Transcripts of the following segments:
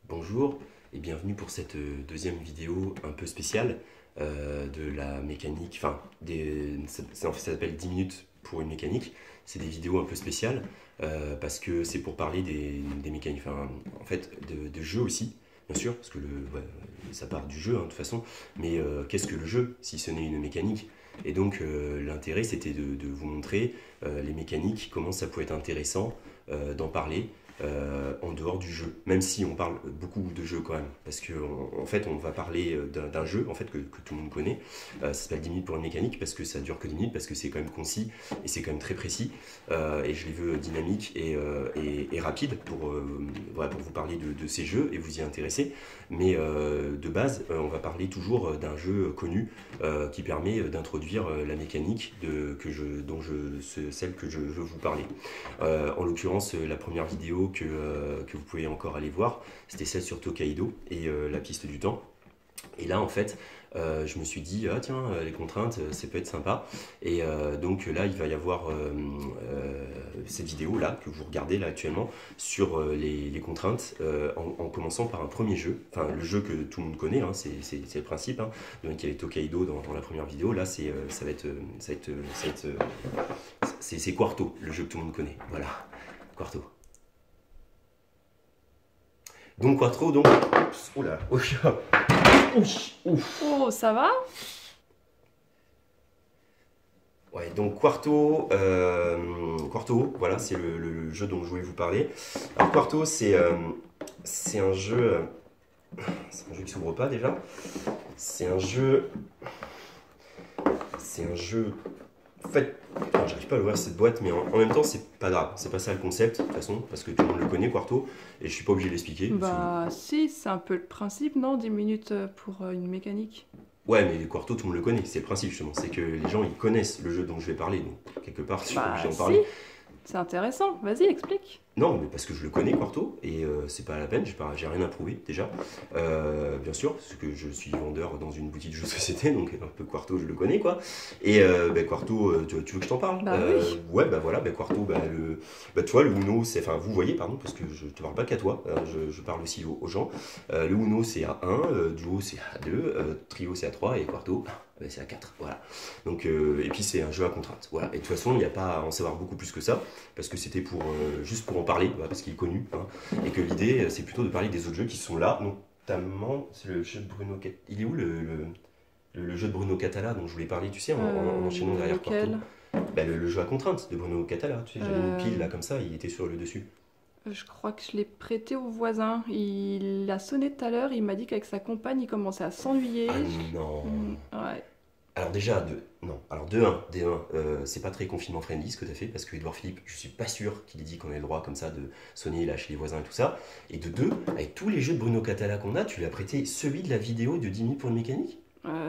Bonjour et bienvenue pour cette deuxième vidéo un peu spéciale de la mécanique, en fait, ça s'appelle 10 minutes pour une mécanique. C'est des vidéos un peu spéciales parce que c'est pour parler des mécaniques, en fait de jeux aussi, bien sûr, parce que ça part du jeu de toute façon, mais qu'est-ce que le jeu si ce n'est une mécanique? Et donc l'intérêt c'était de vous montrer les mécaniques, comment ça peut être intéressant d'en parler en dehors du jeu, même si on parle beaucoup de jeux quand même, parce qu'en fait on va parler d'un jeu en fait, que tout le monde connaît, ça s'appelle 10 minutes pour une mécanique, parce que ça dure que 10 minutes, parce que c'est quand même concis, et c'est quand même très précis, et je les veux dynamique et rapide voilà, pour vous parler de ces jeux et vous y intéresser, mais de base on va parler toujours d'un jeu connu qui permet d'introduire la mécanique celle que je veux vous parler. En l'occurrence, la première vidéo que vous pouvez encore aller voir, c'était celle sur Tokaido et la piste du temps. Et là, en fait, je me suis dit, ah tiens, les contraintes, ça peut être sympa. Et donc là, il va y avoir cette vidéo-là, que vous regardez là actuellement, sur les contraintes, en commençant par un premier jeu. Enfin, le jeu que tout le monde connaît, c'est le principe. Donc il y avait Tokaido dans la première vidéo. Là, c'est Quarto, le jeu que tout le monde connaît. Voilà, Quarto. Donc Quattro, donc... Oula, ouf, ouf. Oh, ça va? Ouais, donc Quarto, voilà, c'est le jeu dont je voulais vous parler. Alors Quarto, c'est un jeu... C'est un jeu qui s'ouvre pas déjà. C'est un jeu... En fait, j'arrive pas à ouvrir cette boîte, mais en même temps, c'est pas grave. C'est pas ça le concept, de toute façon, parce que tout le monde le connaît, Quarto, et je suis pas obligé de l'expliquer. Bah si, c'est un peu le principe, non? 10 minutes pour une mécanique. Ouais, mais Quarto, tout le monde le connaît, c'est le principe justement. C'est que les gens, ils connaissent le jeu dont je vais parler, donc quelque part, je suis pas obligé Bah d'en si, parler. c'est intéressant. Vas-y, explique. Non, mais parce que je le connais, Quarto, et c'est pas la peine, j'ai rien à prouver déjà. Bien sûr, parce que je suis vendeur dans une boutique de jeux de société, donc un peu Quarto, je le connais quoi. Et Quarto, tu veux que je t'en parle? Bah oui. Ouais, bah voilà, Quarto, tu vois, le Uno, enfin vous voyez, pardon, parce que je te parle pas qu'à toi, je parle aussi aux gens. Le Uno c'est à 1, Duo c'est à 2, Trio c'est à 3, et Quarto c'est à 4, voilà. Donc, et puis c'est un jeu à contrainte, voilà. Et de toute façon, il n'y a pas à en savoir beaucoup plus que ça, parce que c'était juste pour en parler, voilà, parce qu'il est connu, et que l'idée c'est plutôt de parler des autres jeux qui sont là, notamment c'est le jeu de Bruno Catala. Il est où le jeu de Bruno Catala dont je voulais parler, tu sais, en enchaînant derrière Quarto? Lequel? Le jeu à contrainte de Bruno Catala, tu sais, j'avais une pile là comme ça, il était sur le dessus. Je crois que je l'ai prêté au voisin. Il a sonné tout à l'heure, il m'a dit qu'avec sa compagne, il commençait à s'ennuyer. Ah non. Ouais. Alors déjà, non. Alors de un, c'est pas très confinement friendly ce que tu as fait, parce que Edouard Philippe, je suis pas sûr qu'il ait dit qu'on ait le droit comme ça de sonner là chez les voisins et tout ça. Et de deux, avec tous les jeux de Bruno Catala qu'on a, tu lui as prêté celui de la vidéo de 10 minutes pour une mécanique?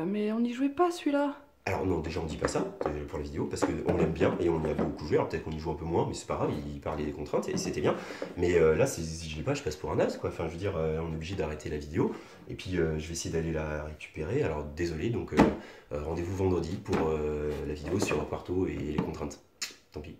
Mais on n'y jouait pas celui-là. Alors non, déjà on dit pas ça pour la vidéo, parce qu'on l'aime bien et on y a beaucoup joué, alors peut-être qu'on y joue un peu moins, mais c'est pas grave, il parlait des contraintes et c'était bien. Mais là, si je l'ai pas, je passe pour un as, quoi. Enfin, je veux dire, on est obligé d'arrêter la vidéo, et puis je vais essayer d'aller la récupérer, alors désolé, donc rendez-vous vendredi pour la vidéo sur Quarto et les contraintes. Tant pis.